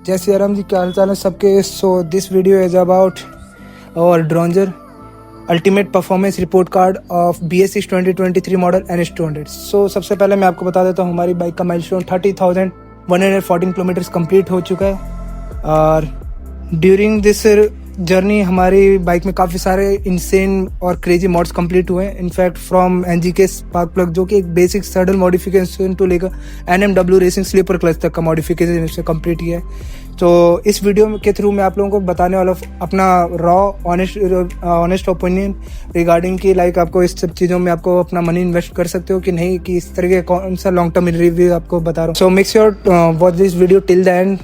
जय सिया राम जी, क्या हाल चाल है सबके। So this video is about our dronzer ultimate performance report card of BS6 2023 model NS200। सो सबसे पहले मैं आपको बता देता हूँ हमारी बाइक का माइलस्टोन 30,114 किलोमीटर कंप्लीट हो चुका है। और ड्यूरिंग दिस जर्नी हमारी बाइक में काफ़ी सारे इंसेन और क्रेजी मॉड्स कंप्लीट हुए हैं। In fact from NGK spark plug, जो कि एक बेसिक सडल मॉडिफिकेशन टू लेकर NMW रेसिंग स्लीपर क्लच तक का मॉडिफिकेशन इससे कंप्लीट किया है। तो इस वीडियो के थ्रू मैं आप लोगों को बताने वाला हूँ अपना रॉ ऑनेस्ट ओपिनियन रिगार्डिंग कि लाइक आपको इस सब चीज़ों में आपको अपना मनी इन्वेस्ट कर सकते हो कि नहीं, कि इस तरह के कौन सा लॉन्ग टर्म रिव्यू आपको बता रहा हूँ। So make sure watch this video till the end,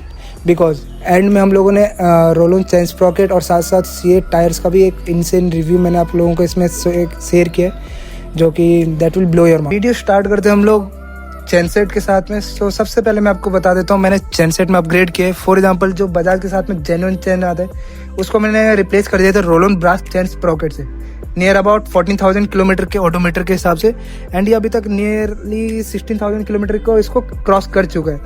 because and में हम लोगों ने रोलोन चेन स्प्रॉकेट और साथ साथ C8 टायर्स का भी एक इनसेन रिव्यू मैंने आप लोगों को इसमें शेयर किया, जो कि that will blow your mind. Video start करते हैं हम लोग चेन सेट के साथ में। सो सबसे पहले मैं आपको बता देता हूँ मैंने चेन सेट में अपग्रेड किया है। फॉर एग्जांपल जो बजाज के साथ में जेन्युइन चेन आता है उसको मैंने रिप्लेस कर दिया था रोलोन ब्रास चेन स्प्रॉकेट से, नियर अबाउट 14,000 किलोमीटर के ऑडोमीटर के हिसाब से। एंड ये अभी तक नियरली 16,000 किलोमीटर को इसको क्रॉस कर चुका है।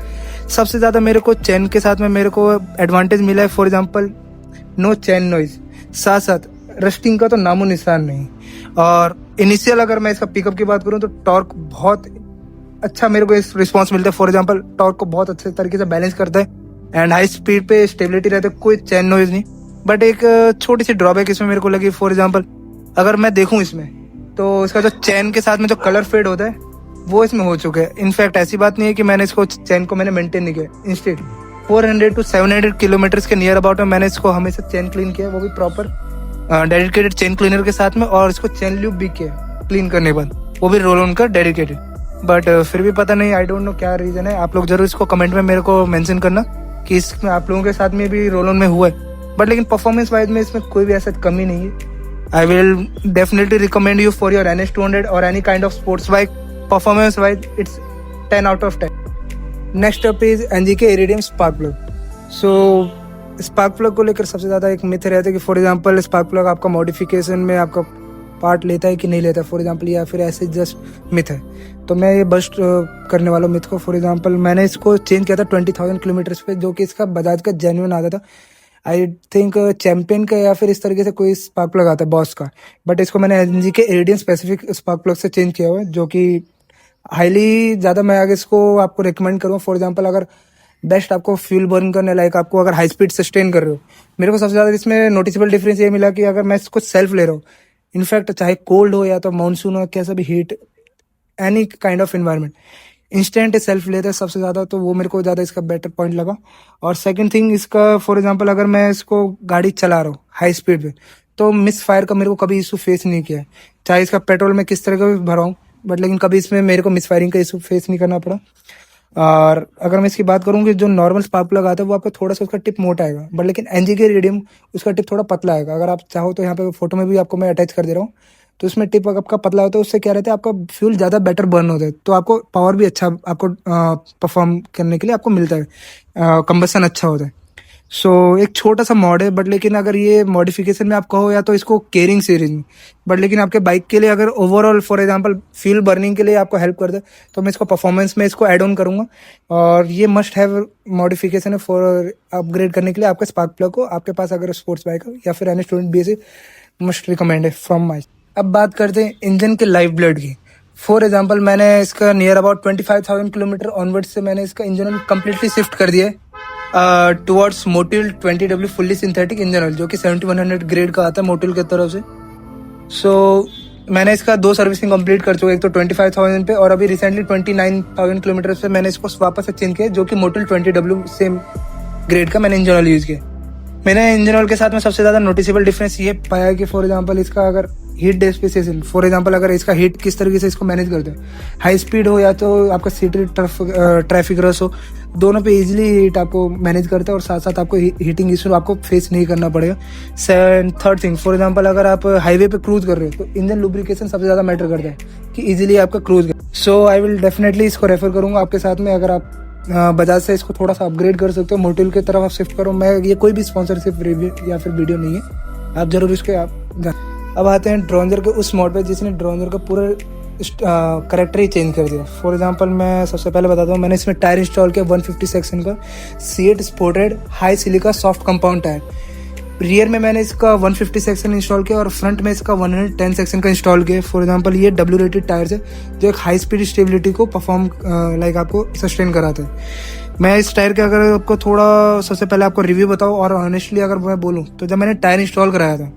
सबसे ज़्यादा मेरे को चेन के साथ में मेरे को एडवांटेज मिला है। For example no chain noise, साथ साथ रस्टिंग का तो नामो निशान नहीं। और इनिशियल अगर मैं इसका पिकअप की बात करूँ तो टॉर्क बहुत अच्छा मेरे को इस रिस्पॉन्स मिलता है। फॉर एग्जांपल टॉर्क को बहुत अच्छे तरीके से बैलेंस करता है एंड हाई स्पीड पे स्टेबिलिटी रहता है, कोई चेन नॉइज नहीं। बट एक छोटी सी ड्रॉबैक इसमें मेरे को लगी। फॉर एग्जांपल अगर मैं देखूं इसमें तो इसका जो चेन के साथ में जो कलर फेड होता है वो इसमें हो चुका है। इनफैक्ट ऐसी बात नहीं है कि मैंने इसको चेन को मैंने मेंटेन नहीं किया, इंस्टेड 400 to 700 किलोमीटर के नियर अबाउट में मैंने इसको हमेशा चेन क्लीन किया, वो भी प्रॉपर डेडिकेटेड चेन क्लीनर के साथ में, और इसको चेन ल्यूब भी किया क्लीन करने के बाद, वो भी रोल ऑन का डेडिकेटेड। बट फिर भी पता नहीं, आई डोंट नो क्या रीजन है। आप लोग जरूर इसको कमेंट में मेरे को मेंशन करना कि इसमें आप लोगों के साथ में भी रोल ऑन में हुआ है। बट लेकिन परफॉर्मेंस वाइज में इसमें कोई भी ऐसा कमी नहीं है। I will definitely recommend you for your NS200 or any kind of sports bike. Performance wise, it's 10 out of 10. Next up is NGK Iridium Spark Plug. So spark plug को लेकर सबसे ज़्यादा एक मिथ रहता है कि फॉर एग्जांपल स्पार्क प्लग आपका modification में आपका पार्ट लेता है कि नहीं लेता है, फॉर एग्जांपल, या फिर ऐसे जस्ट मिथ है। तो मैं ये बस्ट करने वाला मिथ को, फॉर एग्जांपल मैंने इसको चेंज किया था 20,000 किलोमीटर पे, जो कि इसका बजाज का जेन्युइन आता था। आई थिंक चैंपियन का या फिर इस तरीके से कोई स्पार्क प्लग आता है बॉस का, बट इसको मैंने NGK iridium specific spark plug से चेंज किया हुआ है, जो कि हाईली ज़्यादा मैं आगे इसको आपको रिकमेंड करूँगा। फॉर एग्जांपल अगर बेस्ट आपको फ्यूल बर्न करने, लाइक आपको अगर हाई स्पीड सस्टेन कर रहे हो, मेरे को सबसे ज़्यादा इसमें नोटिसेबल डिफरेंस ये मिला कि अगर मैं इसको सेल्फ ले रहा हूँ, इनफैक्ट चाहे कोल्ड हो या तो मानसून हो, कैसा भी heat, any kind of environment, instant self लेता है सबसे ज़्यादा, तो वो मेरे को ज़्यादा इसका बेटर पॉइंट लगा। और सेकंड थिंग इसका, फॉर एग्जांपल अगर मैं इसको गाड़ी चला रहा हूँ हाई स्पीड पे, तो मिस फायर का मेरे को कभी इशू फेस नहीं किया है। चाहे इसका पेट्रोल में किस तरह का भी भरा हूँ, बट लेकिन कभी इसमें मेरे को मिस फायरिंग का इशू फेस नहीं करना पड़ा। और अगर मैं इसकी बात करूँ कि जो नॉर्मल स्पार्क प्लग आता है वो आपको थोड़ा सा उसका टिप मोटा आएगा, बट लेकिन NGK इरिडियम उसका टिप थोड़ा पतला आएगा। अगर आप चाहो तो यहाँ पे फोटो में भी आपको मैं अटैच कर दे रहा हूँ, तो उसमें टिप आपका पतला होता है, उससे क्या रहता है आपका फ्यूल ज़्यादा बेटर बर्न होता है, तो आपको पावर भी अच्छा आपको परफॉर्म करने के लिए आपको मिलता है, कंबसन अच्छा होता है। सो एक छोटा सा मॉड है, बट लेकिन अगर ये मॉडिफिकेशन में आप कहो या तो इसको केयरिंग सीरीज में, बट लेकिन आपके बाइक के लिए अगर overall for example fuel burning के लिए आपको हेल्प कर दे, तो मैं इसको परफॉर्मेंस में इसको ऐड ऑन करूँगा। और ये मस्ट हैव मॉडिफिकेशन है फॉर अपग्रेड करने के लिए आपके स्पार्क प्लग को, आपके पास अगर स्पोर्ट्स बाइक हो या फिर NS200 BS मस्ट रिकमेंड है फ्रॉम माई। अब बात करते हैं इंजन के लाइफ ब्लड की। फॉर एग्जांपल मैंने इसका नियर अबाउट 25,000 किलोमीटर ऑनवर्ड से मैंने इसका इंजन कम्प्लीटली शिफ्ट कर दिया है towards Motul 20W fully synthetic engine oil, जो कि 7100 ग्रेड का आता है मोटिल की तरफ से। सो मैंने इसका 2 सर्विसिंग कंप्लीट कर चुका, एक तो 25,000 पे, और अभी रिसेंटली 29,000 किलोमीटर पे मैंने इसको वापस से चेंज किया, जो कि मोटिल 20W सेम ग्रेड का मैंने इंजन ऑयल यूज़ किया। मैंने इंजन ऑयल के साथ में सबसे ज़्यादा नोटिसेबल डिफरेंस ये पाया कि फॉर एग्जांपल इसका अगर हीट डिसिपेशन, फॉर एग्जांपल अगर इसका हीट किस तरीके से इसको मैनेज करते हैं, हाई स्पीड हो या तो आपका सिटी ट्रैफिक रश हो, दोनों पे इजीली हीट आपको मैनेज करता है, और साथ साथ आपको हीटिंग इशू आपको फेस नहीं करना पड़ेगा। थर्ड थिंग, फॉर एग्जांपल अगर आप हाईवे पे क्रूज कर रहे हो तो इंजन लुब्रिकेशन सबसे ज़्यादा मैटर करता है कि इजीली आपका cruise. So I will definitely इसको रेफर करूँगा आपके साथ में, अगर आप बजाज से इसको थोड़ा सा अपग्रेड कर सकते हो, मोटिल की तरफ आप शिफ्ट करो। मैं ये कोई भी स्पॉन्सरशिप रिव्यू या फिर वीडियो नहीं है, आप जरूर इसके आप। अब आते हैं ड्रोंजर के उस मॉड पे जिसने ड्रोंजर का पूरा करेक्टर ही चेंज कर दिया। फॉर एग्जांपल मैं सबसे पहले बताता हूँ, मैंने इसमें टायर इंस्टॉल किया 150 सेक्शन का CEAT supported high silica soft compound tyre. Rear में मैंने इसका 150 सेक्शन इंस्टॉल किया और फ्रंट में इसका 110 सेक्शन का इंस्टॉल किया। फॉर एग्जांपल ये डब्ल्यू रेटेड टायर्स है जो एक हाई स्पीड स्टेबिलिटी को परफॉर्म आपको सस्टेन कराते हैं। मैं इस टायर के अगर आपको थोड़ा सबसे पहले आपको रिव्यू बताऊँ और ऑनेस्टली अगर मैं बोलूँ तो जब मैंने टायर इंस्टॉल कराया था,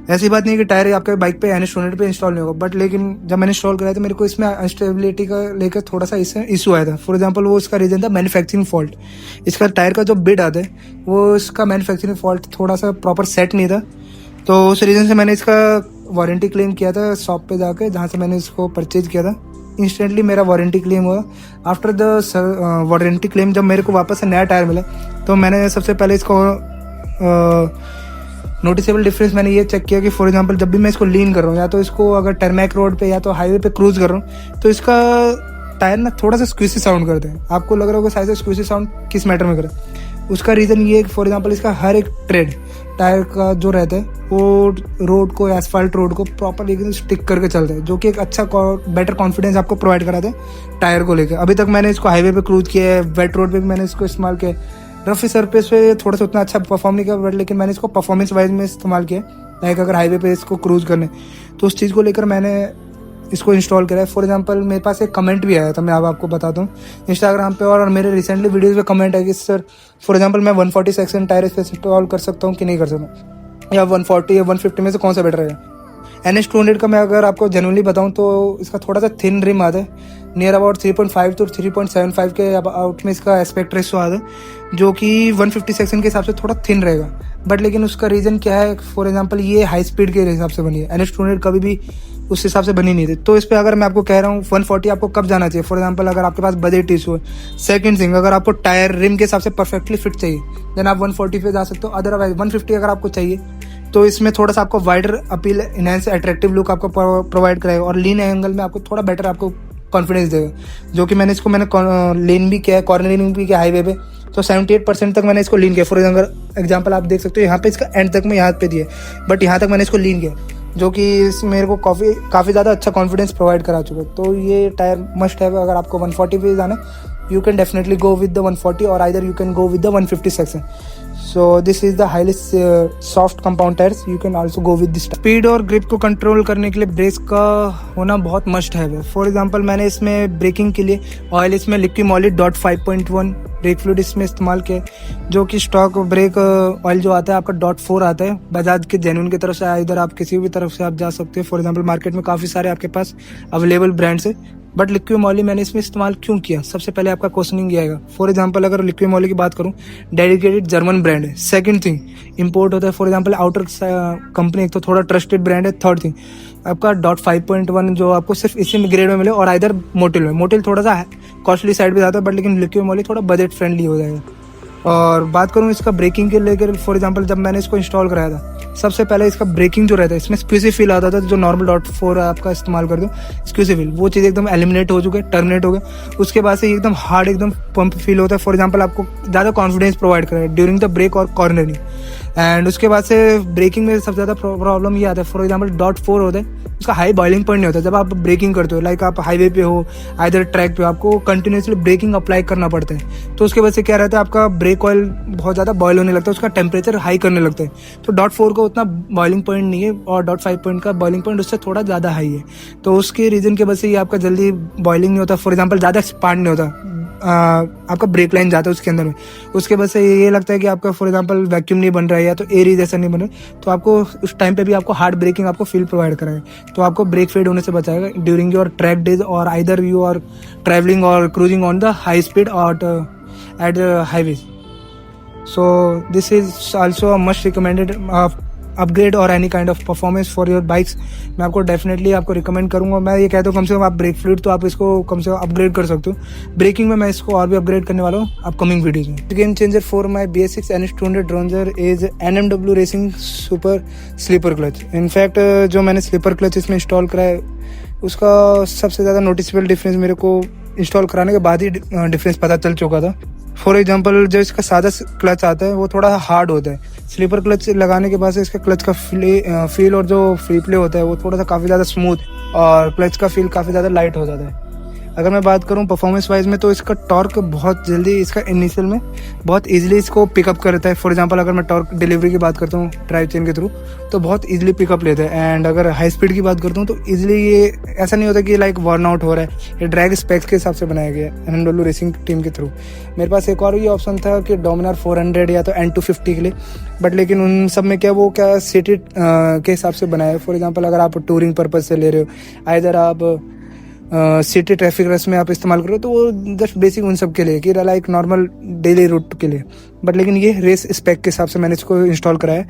ऐसी बात नहीं है कि टायर आपके बाइक पे NS200 पे इंस्टॉल नहीं होगा, बट लेकिन जब मैंने इंस्टॉल कराया था मेरे को इसमें अनस्टेबिलिटी का लेकर थोड़ा सा इशू आया था। फॉर एग्जांपल वो इसका रीजन था मैन्युफैक्चरिंग फॉल्ट। इसका टायर का जो बिड आता है वो इसका मैन्युफैक्चरिंग फॉल्ट थोड़ा सा प्रॉपर सेट नहीं था, तो उस रीज़न से मैंने इसका वारंटी क्लेम किया था शॉप पे जाके, जहाँ से मैंने इसको परचेज किया था। इंस्टेंटली मेरा वारंटी क्लेम हुआ। आफ्टर द वारंटी क्लेम जब मेरे को वापस से नया टायर मिला तो मैंने सबसे पहले इसको नोटिसेबल डिफरेंस मैंने ये चेक किया कि फॉर एग्जांपल जब भी मैं इसको लीन कर रहा हूँ या तो इसको अगर टर्मैक रोड पे या तो हाईवे पे क्रूज कर रहा हूँ तो इसका टायर ना थोड़ा सा स्क्विसी साउंड करते हैं। आपको लग रहा होगा शायद से स्क्विसी साउंड किस मैटर में करे, उसका रीज़न ये है कि फॉर एग्जांपल इसका हर एक ट्रेड टायर का जो रहता है वो रोड को एसफाल्ट रोड को प्रॉपर एकदम स्टिक करके चलता है, जो कि एक अच्छा बेटर कॉन्फिडेंस आपको प्रोवाइड कराता है टायर को लेकर। अभी तक मैंने इसको हाईवे पे क्रूज किया है, वेट रोड पे भी मैंने इसको इस्तेमाल किया है। रफ सरफेस पे थोड़ा सा उतना अच्छा परफॉर्म नहीं किया, बट लेकिन मैंने इसको परफॉर्मेंस वाइज में इस्तेमाल किया। लाइक अगर हाईवे पे इसको क्रूज करने तो उस चीज़ को लेकर मैंने इसको इंस्टॉल करा है। फॉर एग्जांपल मेरे पास एक कमेंट भी आया था, मैं अब आपको बताता हूँ इंस्टाग्राम पे और मेरे रिसेंटली वीडियोज़ में कमेंट है कि सर फॉर एग्जांपल मैं 140 सेक्शन टायर इस पर इंस्टॉल कर सकता हूँ कि नहीं कर सकता, या 140 या 150 में से कौन सा बेटर है। NS200 का मैं अगर आपको जेन्युइनली बताऊं तो इसका थोड़ा सा थिन रिम आता है, नियर अबाउट 3.5 टू 3.75 के अबाउट में इसका एस्पेक्ट रेशियो आता है, जो कि 150 सेक्शन के हिसाब से थोड़ा थिन रहेगा। बट लेकिन उसका रीज़न क्या है, फॉर एग्जांपल ये हाई स्पीड के हिसाब से बनी है, NS200 कभी भी उस हिसाब से बनी नहीं थी। तो इस पर अगर मैं आपको कह रहा हूँ 140 आपको कब जाना चाहिए, फॉर एग्जांपल अगर आपके पास बजट इशू है। सेकंड थिंग, अगर आपको टायर रिम के हिसाब से परफेक्टली फिट चाहिए देन आप 140 पे जा सकते हो। अदरवाइज 150 अगर आपको चाहिए तो इसमें थोड़ा सा आपको wider appeal, enhance, attractive look आपको प्रोवाइड कराएगा और लीन एंगल में आपको थोड़ा बेटर आपको कॉन्फिडेंस देगा, जो कि मैंने लीन भी किया है, कॉर्नर लीनिंग भी किया हाईवे पे, तो 78% तक मैंने इसको लीन किया। फॉर एग्जांपल आप देख सकते हो यहाँ पे इसका एंड तक मैं यहाँ पे दिया, बट यहाँ तक मैंने इसको लीन किया, जो कि मेरे को काफ़ी ज़्यादा अच्छा कॉन्फिडेंस प्रोवाइड करा चुका है। तो ये टायर मस्ट है। अगर आपको 140 पे जाना you can definitely go with the 140 or either you can go with the 150 section. So this is the highly soft compound tires. You can also go with this. Speed और grip को control करने के लिए break का होना बहुत must है। For example मैंने इसमें ब्रेकिंग के लिए ऑयल इसमें लिक्विमोली .5.1 ब्रेक फ्लूइड इसमें इस्तेमाल किया, जो कि स्टॉक ब्रेक ऑयल जो आता है आपका .4 आता है बजाज के जेन्युइन की तरफ से, इधर आप किसी भी तरफ से आप जा सकते हैं। फॉर एग्जांपल मार्केट में काफ़ी सारे आपके पास अवेलेबल ब्रांड्स है, बट लिक्विमोली मैंने इसमें इस्तेमाल क्यों किया, सबसे पहले आपका क्वेश्चनिंग ये आएगा। फॉर एग्जांपल अगर लिक्विमोली की बात करूं, डेडिकेटेड जर्मन ब्रांड है। सेकंड थिंग, इंपोर्ट होता है। फॉर एग्जांपल आउटर कंपनी, एक तो थोड़ा ट्रस्टेड ब्रांड है। थर्ड थिंग, आपका .5.1 जो आपको सिर्फ इसी में ग्रेड में मिले, और इधर मोटिल थोड़ा सा कॉस्टली साइड पे जाता है, बट लेकिन लिक्विमोली थोड़ा बजट फ्रेंडली हो जाएगा। और बात करूँ इसका ब्रेकिंग के लेकर, फॉर एग्जांपल जब मैंने इसको इंस्टॉल कराया था, सबसे पहले इसका ब्रेकिंग जो रहता है इसमें स्क्विजी फील आता था, जो नॉर्मल .4 आपका इस्तेमाल कर दो स्क्विजी फील, वो चीज़ एकदम एलिमिनेट हो चुके, टर्मिनेट हो गया। उसके बाद से एकदम हार्ड एकदम पंप फील होता है। फॉर एग्जांपल आपको ज़्यादा कॉन्फिडेंस प्रोवाइड करे ड्यूरिंग द ब्रेक और कॉर्नरिंग। एंड उसके बाद से ब्रेकिंग में सबसे ज़्यादा प्रॉब्लम ये आता है, फॉर एग्जांपल .4 होता है, उसका हाई बॉइलिंग पॉइंट नहीं होता। जब आप ब्रेकिंग करते हो, लाइक आप हाईवे पे हो, आइदर ट्रैक पे हो, आपको कंटिन्यूसली ब्रेकिंग अप्लाई करना पड़ता है। तो उसके वजह से क्या रहता है, आपका ब्रेक ऑयल बहुत ज़्यादा बॉयल होने लगता है, उसका टेम्परेचर हाई करने लगता है। तो .4 का उतना बॉइलिंग पॉइंट नहीं है और .5 पॉइंट का बॉइलिंग पॉइंट उससे थोड़ा ज़्यादा हाई है। तो उसके रीज़न की वजह से ये आपका जल्दी बॉइलिंग नहीं होता। फॉर एग्जांपल ज़्यादा एक्सपांड नहीं होता, आपका ब्रेक लाइन जाता है उसके अंदर में। उसके वजह से ये लगता है कि आपका फॉर एग्जांपल वैक्यूम नहीं बन रहा है या तो एयर जैसा नहीं बन रहा है, तो आपको उस टाइम पे भी आपको हार्ड ब्रेकिंग आपको फील प्रोवाइड कराएगा, तो आपको ब्रेक फेड होने से बचाएगा ड्यूरिंग योर ट्रैक डेज, और either you are travelling or cruising on the high speed or at highways. So this is also a must recommended upgrade or any kind of performance for your bikes. मैं आपको definitely आपको recommend करूंगा। मैं ये कहता हूँ कम से कम आप ब्रेक फ्लूइड तो आप इसको कम से कम अपग्रेड कर सकते हो। ब्रेकिंग में मैं इसको और भी अपग्रेड करने वाला हूँ अपकमिंग वीडियोज में। Game changer for my BS6 NS200 dronzer is NMW racing super slipper clutch. In fact जो मैंने स्लीपर क्लच इसमें इंस्टॉल करा है, उसका सबसे ज़्यादा नोटिसेबल डिफरेंस मेरे को इंस्टॉल कराने के बाद ही डिफरेंस पता चल चुका था। फॉर एग्जांपल जो इसका सादा क्लच आता है वो थोड़ा हार्ड होता है। स्लीपर क्लच लगाने के बाद से इसका क्लच का फील और जो फ्री प्ले होता है वो थोड़ा सा काफ़ी ज़्यादा स्मूथ और क्लच का फील काफ़ी ज़्यादा लाइट हो जाता है। अगर मैं बात करूं परफॉर्मेंस वाइज में तो इसका टॉर्क बहुत जल्दी, इसका इनिशियल में बहुत इजीली इसको पिकअप करता है। फॉर एग्जांपल अगर मैं टॉर्क डिलीवरी की बात करता हूं ड्राइव चेन के थ्रू तो बहुत इजीली पिकअप लेता है। एंड अगर हाई स्पीड की बात करता हूं तो इजीली ये ऐसा नहीं होता कि लाइक वर्न आउट हो रहा है। ये ड्रैग स्पेक्स के हिसाब से बनाया गया है एनएमडब्ल्यू रेसिंग टीम के थ्रू। मेरे पास एक और ये ऑप्शन था कि डोमिनार 400 या तो N250 के लिए, बट लेकिन उन सब में क्या सिटी के हिसाब से बनाया है। फॉर एग्जाम्पल अगर आप टूरिंग पर्पज से ले रहे हो, आइदर आप सिटी ट्रैफिक रश में आप इस्तेमाल करो तो वो जस्ट बेसिक उन सब के लिए कि लाइक नॉर्मल डेली रूट के लिए। बट लेकिन ये रेस स्पेक के हिसाब से मैंने इसको इंस्टॉल कराया।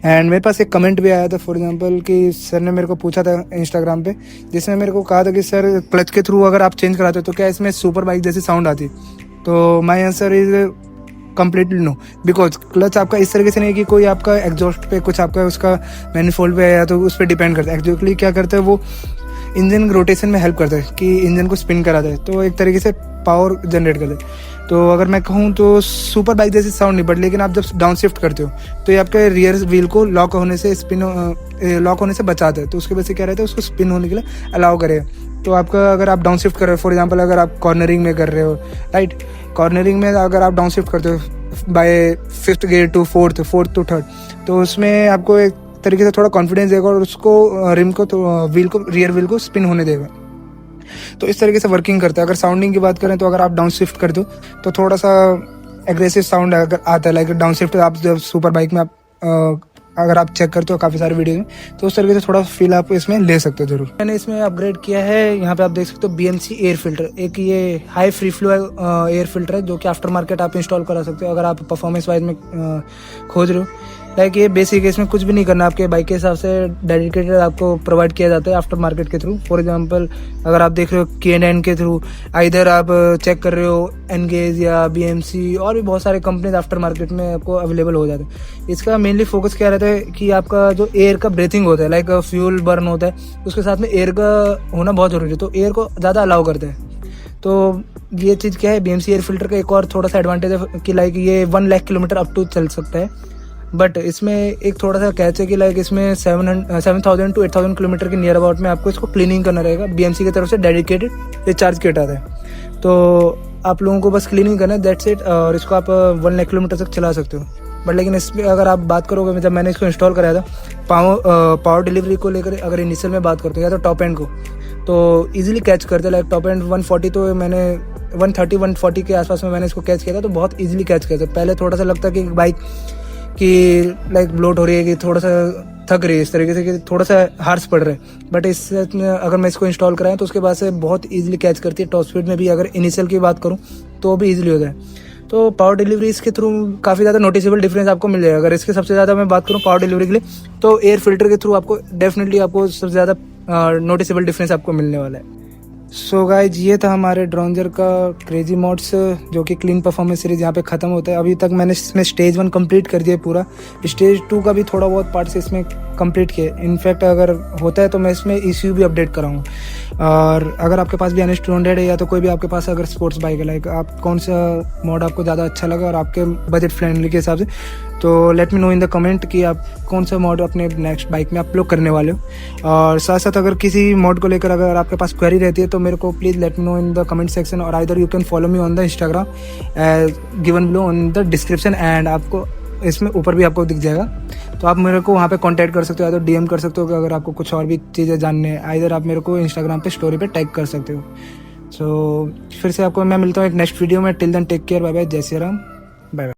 एंड मेरे पास एक कमेंट भी आया था फॉर एग्जांपल कि सर ने मेरे को पूछा था इंस्टाग्राम पे, जिसने मेरे को कहा था कि सर क्लच के थ्रू अगर आप चेंज कराते हो तो क्या इसमें सुपर बाइक जैसी साउंड आती? तो my answer is completely no, because clutch आपका इस तरीके से नहीं है कि कोई आपका एग्जॉस्ट पे कुछ आपका उसका मैनिफोल्ड पे आया तो उस पर डिपेंड करता है। एक्चुअली क्या करता है वो इंजन रोटेशन में हेल्प करता है कि इंजन को स्पिन कराता है, तो एक तरीके से पावर जनरेट करता है। तो अगर मैं कहूँ तो सुपर बाइक जैसी साउंड नहीं, बट लेकिन आप जब डाउन शिफ्ट करते हो तो ये आपके रियर व्हील को लॉक होने से बचाता है। तो उसके वजह से क्या रहता है, उसको स्पिन होने के लिए अलाउ करेगा। तो आपका अगर आप डाउन शिफ्ट कर रहे हो, फॉर एग्जाम्पल अगर आप कॉर्नरिंग में कर रहे हो, राइट, कॉर्नरिंग में अगर आप डाउन शिफ्ट करते हो bye 5th gear to 4th to 3rd, तो उसमें आपको एक तरीके से थोड़ा कॉन्फिडेंस देगा और उसको रिम को व्हील को रियर व्हील को स्पिन होने देगा। तो इस तरीके से वर्किंग करता है। अगर साउंडिंग की बात करें तो अगर आप डाउन शिफ्ट कर दो तो थोड़ा सा एग्रेसिव साउंड अगर आता है, लाइक डाउन शिफ्ट आप जब सुपर बाइक में आप अगर आप चेक करते हो काफ़ी सारे वीडियो में तो उस तरीके से थोड़ा फील आप इसमें ले सकते हो जरूर। मैंने इसमें अपग्रेड किया है, यहाँ पे आप देख सकते हो BMC एयर फिल्टर, एक ये high free flow air filter है जो कि आफ्टर मार्केट आप इंस्टॉल करा सकते हो अगर आप परफॉर्मेंस वाइज में खोज रहे हो। लाइक ये बेसिक है, इसमें कुछ भी नहीं करना, आपके बाइक के हिसाब से डेडिकेटेड आपको प्रोवाइड किया जाता है आफ्टर मार्केट के थ्रू। फॉर एग्जांपल अगर आप देख रहे हो K&N के थ्रू, इधर आप चेक कर रहे हो एनगेज या BMC और भी बहुत सारे कंपनीज आफ्टर मार्केट में आपको अवेलेबल हो जाते हैं। इसका मेनली फोकस क्या रहता है कि आपका जो एयर का ब्रीथिंग होता है, लाइक फ्यूल बर्न होता है, उसके साथ में एयर का होना बहुत जरूरी है, तो एयर को ज़्यादा अलाउ करता है। तो ये चीज़ क्या है, BMC एयर फिल्टर का एक और थोड़ा सा एडवांटेज है कि लाइक ये 1 लाख किलोमीटर अप टू चल सकता है। बट इसमें एक थोड़ा सा कैच है कि लाइक इसमें 7,000 to 8,000 किलोमीटर के नियर अबाउट में आपको इसको क्लीनिंग करना रहेगा। BMC की तरफ से डेडिकेटेड रिचार्ज किट आता है, तो आप लोगों को बस क्लीनिंग करना है, दैट्स इट। और इसको आप 1 लाख किलोमीटर तक चला सकते हो। बट लेकिन इसमें अगर आप बात करोगे, जब मैंने इसको इंस्टॉल कराया था पावर डिलीवरी को लेकर, अगर इनिशियल में बात करते हो या तो टॉप एंड को, तो ईजिली कैच करते, लाइक टॉप एंड 140 तो मैंने 130-140 के आसपास में मैंने इसको कैच किया था, तो बहुत ईजिली कैच किया था। पहले थोड़ा सा लगता कि बाइक कि लाइक ब्लोट हो रही है, कि थोड़ा सा थक रही है इस तरीके से, कि थोड़ा सा हार्स पड़ रहा है। बट इस अगर मैं इसको इंस्टॉल कराएं तो उसके बाद से बहुत इजीली कैच करती है। टॉप स्पीड में भी अगर इनिशियल की बात करूं तो भी इजीली हो जाए। तो पावर डिलीवरी इसके थ्रू काफ़ी ज़्यादा नोटिसेबल डिफरेंस आपको मिल जाएगा। अगर इसके सबसे ज़्यादा मैं बात करूँ पावर डिलीवरी के लिए तो एयर फिल्टर के थ्रू आपको डेफिनेटली आपको सबसे ज़्यादा नोटिसेबल डिफरेंस आपको मिलने वाला है। सो गाइज, ये था हमारे ड्रोंजर का क्रेजी मोड्स जो कि क्लीन परफॉर्मेंस सीरीज यहाँ पे ख़त्म होता है। अभी तक मैंने इसमें स्टेज 1 कंप्लीट कर दिया पूरा, स्टेज 2 का भी थोड़ा बहुत पार्ट से इसमें कंप्लीट किया। इनफैक्ट अगर होता है तो मैं इसमें ECU भी अपडेट कराऊंगा। और अगर आपके पास भी NS200 है या तो कोई भी आपके पास अगर स्पोर्ट्स बाइक है, लाइक आप कौन सा मॉड आपको ज़्यादा अच्छा लगा और आपके बजट फ्रेंडली के हिसाब से, तो late me know in the comment कि आप कौन सा मॉड अपने नेक्स्ट बाइक में अपलोड करने वाले हो। और साथ साथ अगर किसी मॉड को लेकर अगर आपके पास क्वेरी रहती है तो मेरे को please let me know in the comment section, और either you can follow me on the Instagram given below on the description, and आपको इसमें ऊपर भी आपको दिख जाएगा, तो आप मेरे को वहाँ पे कांटेक्ट कर सकते हो या तो DM कर सकते हो कि अगर आपको कुछ और भी चीज़ें जानने हैं। आइदर आप मेरे को इंस्टाग्राम पे स्टोरी पे टैग कर सकते हो। सो फिर से आपको मैं मिलता हूँ एक नेक्स्ट वीडियो में। Till then take care, bye bye, जय श्री राम।